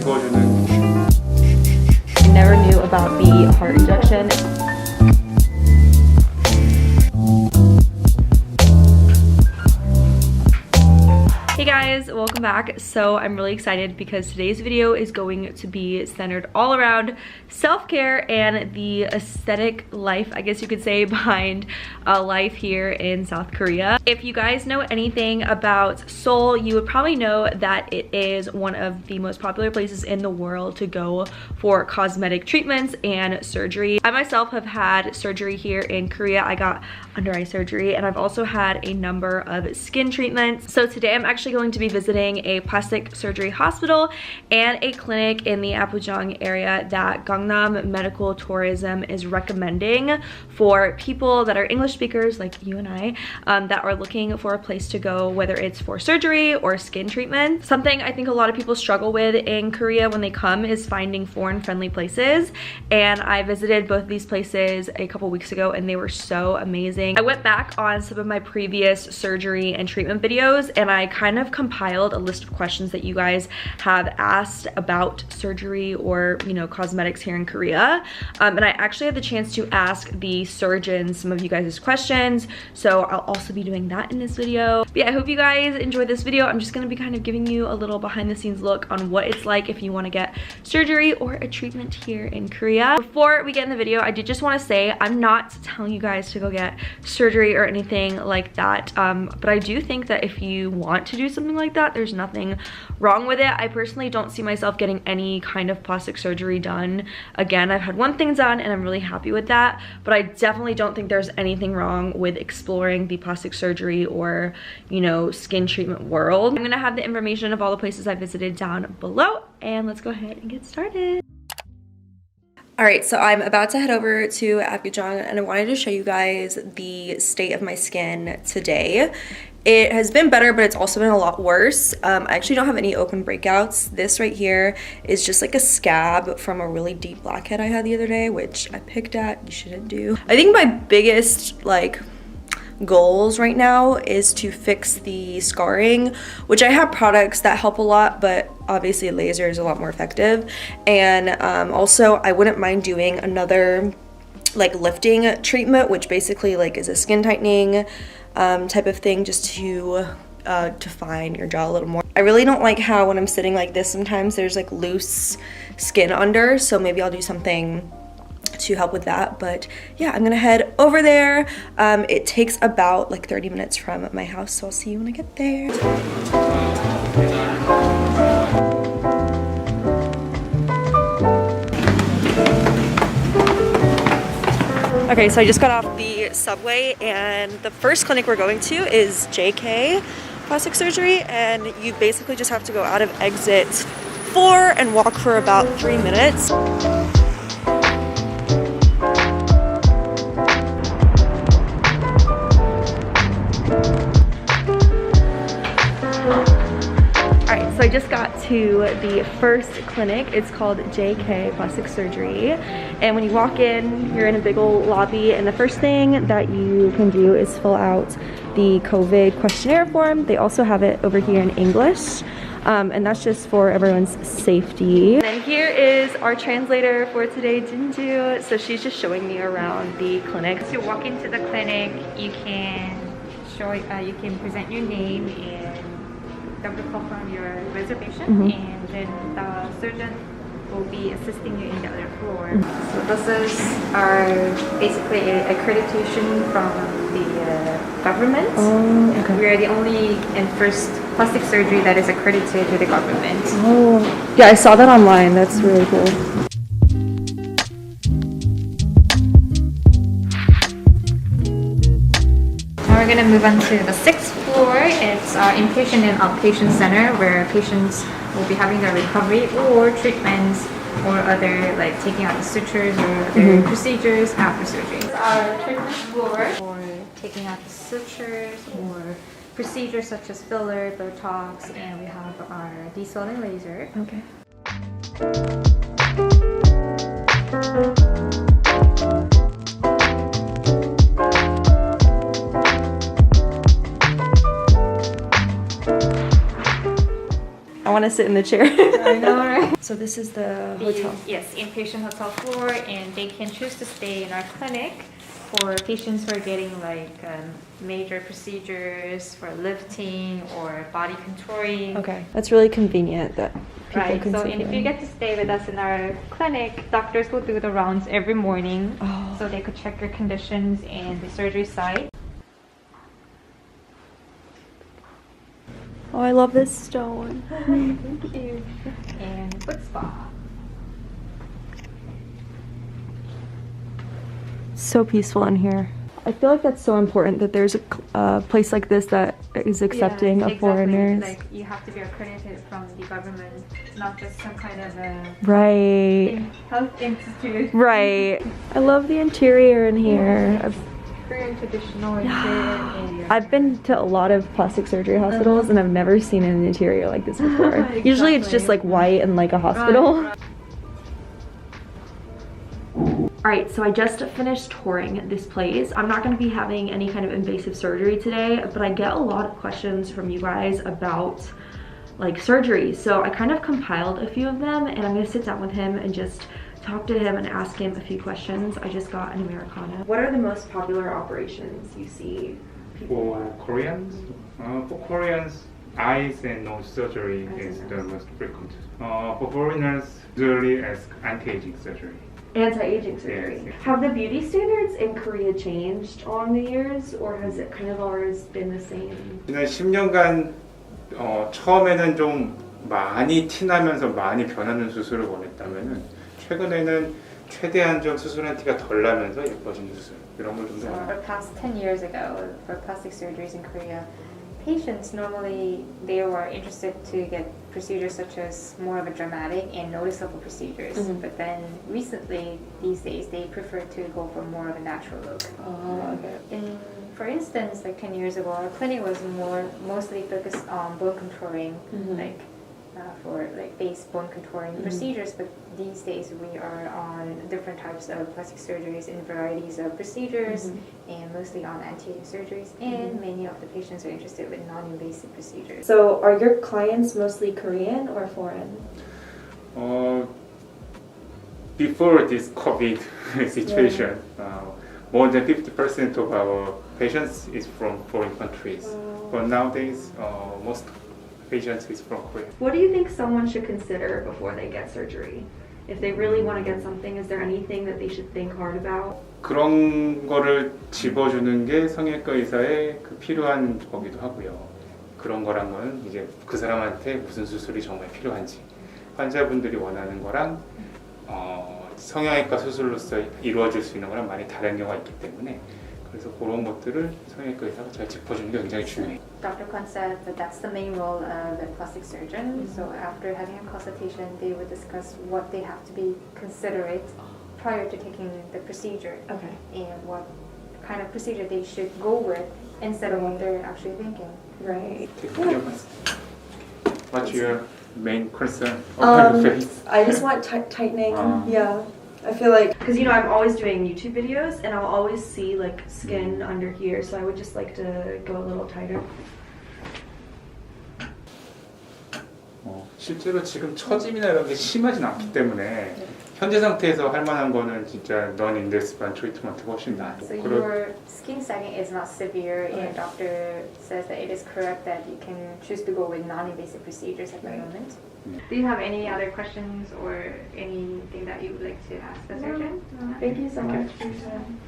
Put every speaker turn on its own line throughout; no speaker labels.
메꿔주는.
I never knew about the heart injection. Hey guys, welcome back. So I'm really excited because today's video is going to be centered all around self-care and the aesthetic life, I guess you could say, behind life here in South Korea. If you guys know anything about Seoul, you would probably know that it is one of the most popular places in the world to go for cosmetic treatments and surgery. I myself have had surgery here in Korea. I got under eye surgery, and I've also had a number of skin treatments. So today I'm actually going to be visiting a plastic surgery hospital and a clinic in the Apgujeong area that Gangnam Medical Tourism is recommending for people that are English speakers like you and I, that are looking for a place to go, whether it's for surgery or skin treatment. Something I think a lot of people struggle with in Korea when they come is finding foreign-friendly places, and I visited both of these places a couple weeks ago and they were so amazing. I went back on some of my previous surgery and treatment videos and I kind of compiled a list of questions that you guys have asked about surgery or, you know, cosmetics here in Korea. And I actually had the chance to ask the surgeons some of you guys' questions, so I'll also be doing that in this video. But yeah, I hope you guys enjoyed this video. I'm just gonna be kind of giving you a little behind the scenes look on what it's like if you want to get surgery or a treatment here in Korea. Before we get in the video, I did just want to say I'm not telling you guys to go get surgery or anything like that, but I do think that if you want to do something like that, there's nothing wrong with it. I personally don't see myself getting any kind of plastic surgery done again. I've had one thing done and I'm really happy with that, but I definitely don't think there's anything wrong with exploring the plastic surgery or, you know, skin treatment world. I'm gonna have the information of all the places I visited down below, and let's go ahead and get started. Alright, so I'm about to head over to Apgujeong and I wanted to show you guys the state of my skin today. It has been better, but it's also been a lot worse. I actually don't have any open breakouts. This right here is just like a scab from a really deep blackhead I had the other day, which I picked at. You shouldn't do. I think my biggest goals right now is to fix the scarring, which I have products that help a lot, but obviously laser is a lot more effective. And also I wouldn't mind doing another lifting treatment, which basically is a skin tightening type of thing, just to define your jaw a little more. I really don't like how when I'm sitting like this sometimes there's loose skin under, so maybe I'll do something to help with that. But yeah, I'm gonna head over there. It takes about 30 minutes from my house, so I'll see you when I get there. Okay, so I just got off the subway and the first clinic we're going to is JK Plastic Surgery, and you basically just have to go out of exit 4 and walk for about 3 minutes. So I just got to the first clinic. It's called JK Plastic Surgery, and when you walk in, you're in a big old lobby, and the first thing that you can do is fill out the COVID questionnaire form. They also have it over here in English, and that's just for everyone's safety. And then here is our translator for today, Jinju. So she's just showing me around the clinic.
So you walk into the clinic, you can present your name and double confirm your reservation, and then the surgeon will be assisting you in the other floor. So this is our basically accreditation from the government.
Oh, okay.
We are the only and first plastic surgery that is accredited to the government.
Oh, yeah, I saw that online. That's really cool.
We're going to move on to the 6th floor. It's our inpatient and outpatient center where patients will be having their recovery or treatments or other taking out the sutures or other procedures after surgery. It's our treatment floor for taking out the sutures or procedures such as filler, Botox, and we have our deswelling laser.
Okay. want to sit in the chair.
I know, right?
So this is the hotel.
Yes, inpatient hotel floor, and they can choose to stay in our clinic for patients who are getting like major procedures for lifting or body contouring.
Okay, that's really convenient that people
Right,
can
so
sit
and if
there.
you get to stay with us in our clinic, doctors will do the rounds every morning,
Oh.
so they could check your conditions and the surgery site.
Oh, I love this stone.
Thank you. And foot spa.
So peaceful in here. I feel like that's so important that there's a place like this that is accepting
Yeah,
of
exactly.
foreigners.
Like you have to be accredited from the government, not just some kind of a
Right.
health institute.
Right. I love the interior in here.
Korean traditional interior.
I've been to a lot of plastic surgery hospitals and I've never seen an interior like this before. Usually it's just like white and like a hospital.
Right.
Alright, so I just finished touring this place. I'm not going to be having any kind of invasive surgery today, but I get a lot of questions from you guys about like surgery. So I kind of compiled a few of them and I'm going to sit down with him and just talk to him and ask him a few questions. I just got an Americana. What are the most popular operations you see people
For Koreans, eyes and nose surgery is the most frequent. For foreigners, usually as anti-aging surgery.
Anti-aging surgery.
Yes.
Have the beauty standards in Korea changed along the years, or has it kind of always been the same?
지난 10년간 처음에는 좀 많이 티나면서 많이 변하는 수술을 원했다면은 최근에는 최대한 좀 수술한 티가 덜 나면서 예뻐지는 수술 이런 걸 좀 더
So
원해요.
the past 10 years ago, for plastic surgeries in Korea, patients normally they were interested to get procedures such as more of a dramatic and noticeable procedures. But then recently, these days, they prefer to go for more of a natural look.
Oh, okay.
For instance, like 10 years ago, our clinic was mostly focused on bone contouring, like for like face bone contouring procedures. But these days, we are on different types of plastic surgeries and varieties of procedures, and mostly on anti-aging surgeries. And many of the patients are interested with non-invasive procedures.
So are your clients mostly Korean or foreign?
Before this COVID situation, more than 50% of our patients is from foreign countries. But nowadays, most patients is from Korea.
What do you think someone should consider before they get surgery? If they really want to get something, is there anything that they should think hard about?
그런 거를 집어주는 게 성형외과 의사의 그 필요한 거기도 하고요. 그런 거란 거는 이제 그 사람한테 무슨 수술이 정말 필요한지, 환자분들이 원하는 거랑 성형외과 수술로서 이루어질 수 있는 거랑 많이 다른 경우가 있기 때문에 그래서 그런 것들을 성형외과 의사가 잘 짚어주는 게 굉장히 중요해요.
Dr. Kwan said that that's the main role of the plastic surgeon. So after having a consultation, they would discuss what they have to be considerate prior to taking the procedure,
Okay.
and what kind of procedure they should go with instead of what they're actually thinking.
Right.
What's your main concern on the face?
I just want tightening. Yeah. I feel like, because you know, I'm always doing YouTube videos and I'll always see like skin under here, so I would just like to go a little tighter.
실제로 지금 처짐이나 이런 게 심하진 않기 때문에 현재 상태에서 할 만한 거는 진짜 non-invasive 트리트먼트가 훨씬 나아요.
So your skin sagging is not severe, and doctor says that it is correct that you can choose to go with non-invasive procedures at the moment. Do you have any other questions or anything that you would like to ask the surgeon?
Thank you so much for your time.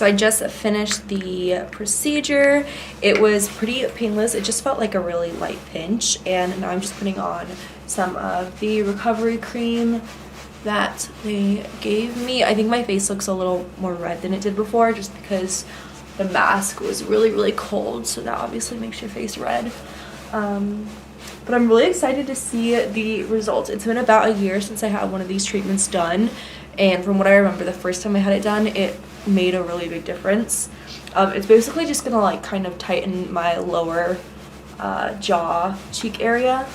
so I just finished the procedure. It was pretty painless. It just felt like a really light pinch, and now I'm just putting on some of the recovery cream that they gave me. I think my face looks a little more red than it did before just because the mask was really cold, so that obviously makes your face red. But I'm really excited to see the results. It's been about a year since I had one of these treatments done, and from what I remember, the first time I had it done, it made a really big difference. It's basically just gonna like kind of tighten my lower jaw cheek area.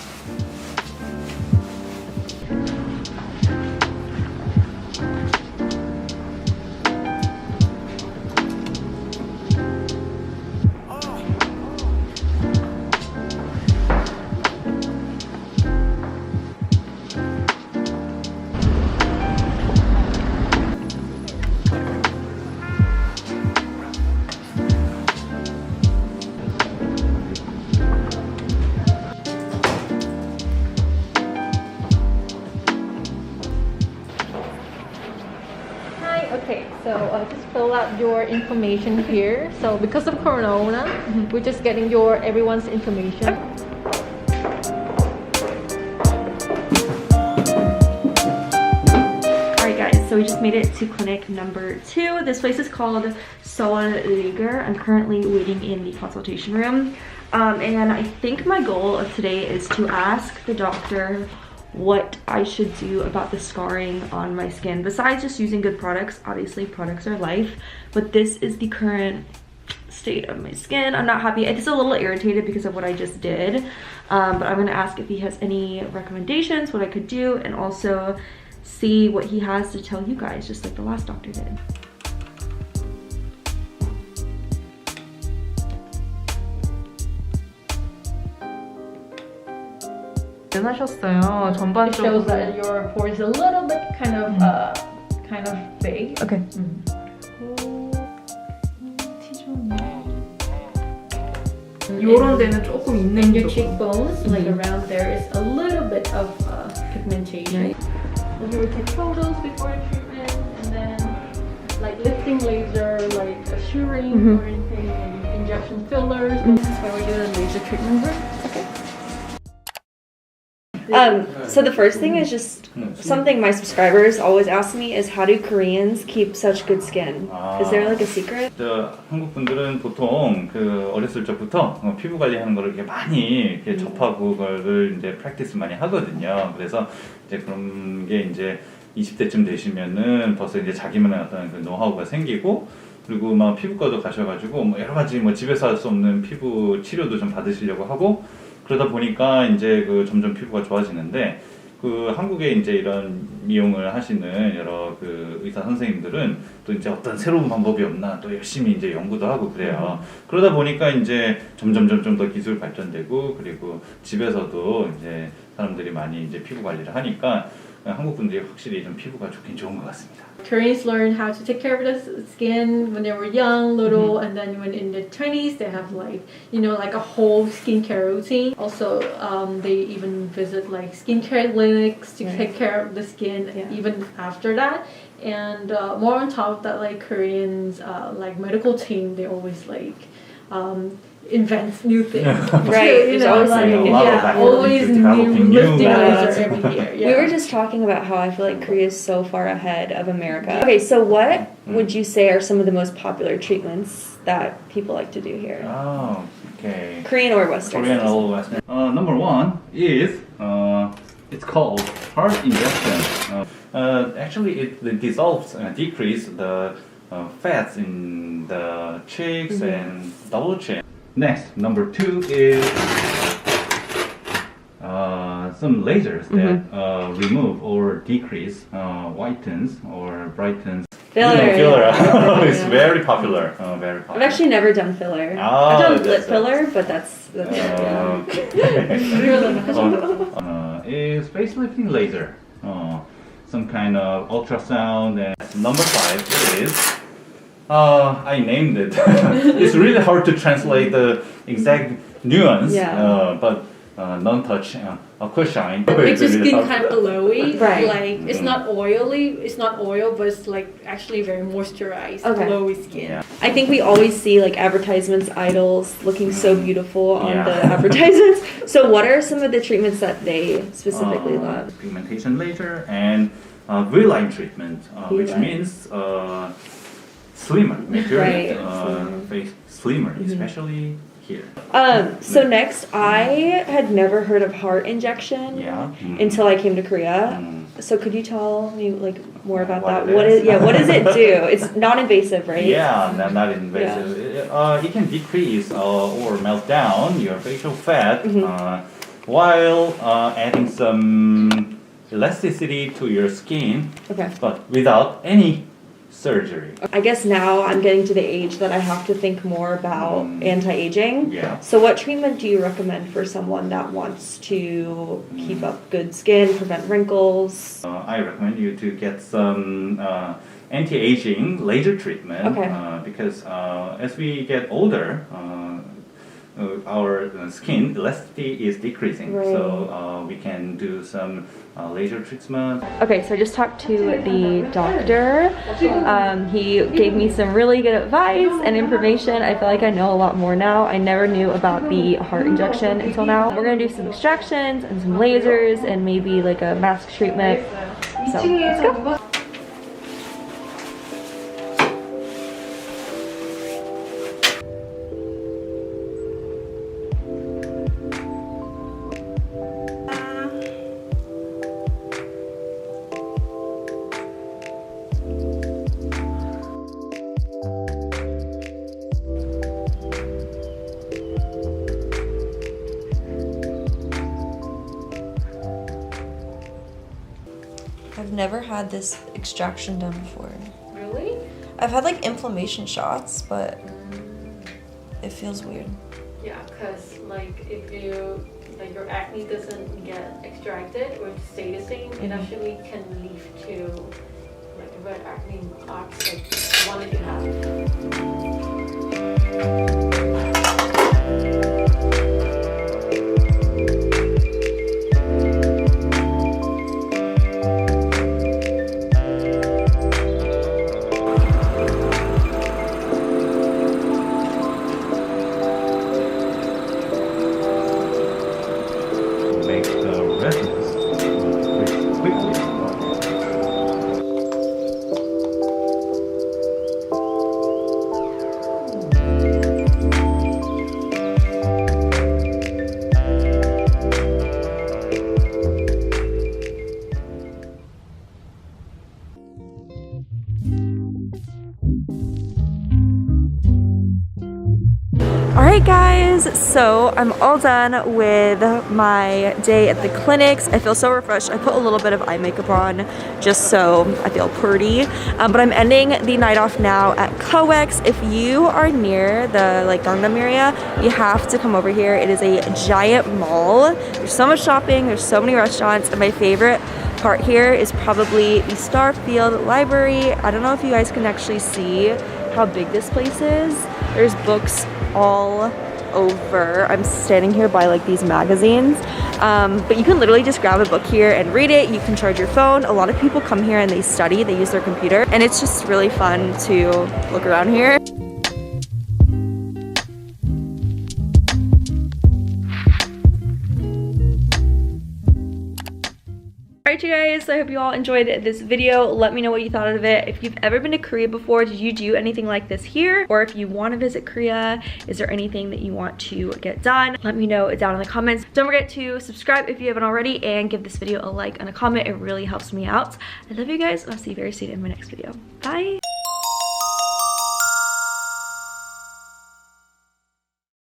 Okay, so just fill out your information here. So because of Corona, we're just getting everyone's information.
Alright guys, so we just made it to clinic number 2. This place is called Sol Liger. I'm currently waiting in the consultation room. And I think my goal of today is to ask the doctor what I should do about the scarring on my skin. Besides just using good products, obviously products are life, but this is the current state of my skin. I'm not happy. It's a little irritated because of what I just did, but I'm gonna ask if he has any recommendations, what I could do, and also see what he has to tell you guys, just like the last doctor did.
하셨어요.
It
전반적으로.
shows that your pore is a little bit kind of big.
Okay.
요런 데는 조금
In
있는
your
쪽.
cheekbones, like around there is a little bit of pigmentation. So here we take photos before the treatment, and then like lifting laser, like assuring or anything, and injection fillers. This is where we do the laser treatment work.
So the first thing is just something my subscribers always ask me is, how do Koreans keep such good skin? Is there like a secret?
한국 분들은 보통 그 어렸을 적부터 피부 관리하는 거를 이렇게 많이 이렇게 접하고 그거를 이제 프랙티스 많이 하거든요. 그래서 이제 그런 게 이제 20대쯤 되시면은 벌써 이제 자기만의 어떤 그 노하우가 생기고, 그리고 막 피부과도 가셔가지고 뭐 여러 가지 뭐 집에서 할 수 없는 피부 치료도 좀 받으시려고 하고, 그러다 보니까 이제 그 점점 피부가 좋아지는데, 그 한국에 이제 이런 미용을 하시는 여러 그 의사 선생님들은 또 이제 어떤 새로운 방법이 없나 또 열심히 이제 연구도 하고 그래요. 그러다 보니까 이제 점점 더 기술 발전되고, 그리고 집에서도 이제 사람들이 많이 이제 피부 관리를 하니까 한국 분들이 확실히 좀 피부가 좋긴 좋은 것 같습니다.
Koreans learn how to take care of the skin when they were young, little, and then when in their 20s they have like, you know, like a whole skincare routine. Also, they even visit like skincare clinics to take care of the skin even after that. And more on top of that, like Koreans, like medical team, they always like invents new things.
Right,
You
there's
know,
always
like,
something new.
yeah, always
developing
new
new
lifting
methods.
laser every year. Yeah.
We were just talking about how I feel like Korea is so far ahead of America. Okay, so what would you say are some of the most popular treatments that people like to do here?
Oh, okay.
Korean or Western?
Korean or Western. Number one is it's called heart injection. Actually, it dissolves and decreases the fats in the cheeks and double chin. Next, number 2 is some lasers that remove or decrease, whitens or brightens.
Filler.
Filler. It's very popular. Very popular.
I've actually never done filler.
Oh,
I've done lip
that's
filler, but that's it.
Is facelifting laser. Some kind of ultrasound. And number 5 is I named it. It's really hard to translate the exact nuance, but non-touch aqua shine.
Makes your skin kind of glowy.
Right.
Like it's not oily, it's not oil, but it's like actually very moisturized,
Okay.
glowy skin.
Yeah.
I think we always see like advertisements, idols looking so beautiful on
Yeah.
the advertisements. So what are some of the treatments that they specifically love?
Pigmentation laser and V-line treatment, which
V-line.
means slimmer, make your
Right,
face slimmer, especially here.
So next, I had never heard of heart injection
Yeah.
until I came to Korea.
Mm.
So could you tell me like more about
What
that?
it
What
is?
is what does it do? It's non-invasive, right?
Yeah, not invasive. It can decrease or melt down your facial fat while adding some elasticity to your skin,
Okay.
but without any surgery.
I guess now I'm getting to the age that I have to think more about anti-aging.
Yeah.
So what treatment do you recommend for someone that wants to keep up good skin, prevent wrinkles?
I recommend you to get some anti-aging laser treatment
Okay.
because as we get older, our skin elasticity is decreasing.
Right.
So we can do some laser treatment.
Okay, so I just talked to the doctor. He gave me some really good advice and information. I feel like I know a lot more now. I never knew about the heart injection until now. We're gonna do some extractions and some lasers and maybe like a mask treatment. So let's go.
I've never had this extraction done before.
Really?
I've had like inflammation shots, but it feels weird.
Yeah, because like if you like your acne doesn't get extracted or stay the same, it actually can lead to like red acne marks like the one that you have.
Make the redness decrease quickly.
Alright guys, so I'm all done with my day at the clinics. I feel so refreshed. I put a little bit of eye makeup on just so I feel pretty. But I'm ending the night off now at COEX. If you are near the like Gangnam area, you have to come over here. It is a giant mall. There's so much shopping, there's so many restaurants, and my favorite part here is probably the Starfield Library. I don't know if you guys can actually see how big this place is. There's books all over. I'm standing here by like these magazines, but you can literally just grab a book here and read it. You can charge your phone. A lot of people come here and they study, they use their computer, and it's just really fun to look around here. Alright you guys, I hope you all enjoyed this video. Let me know what you thought of it. If you've ever been to Korea before, did you do anything like this here? Or if you want to visit Korea, is there anything that you want to get done? Let me know down in the comments. Don't forget to subscribe if you haven't already and give this video a like and a comment. It really helps me out. I love you guys and I'll see you very soon in my next video. Bye!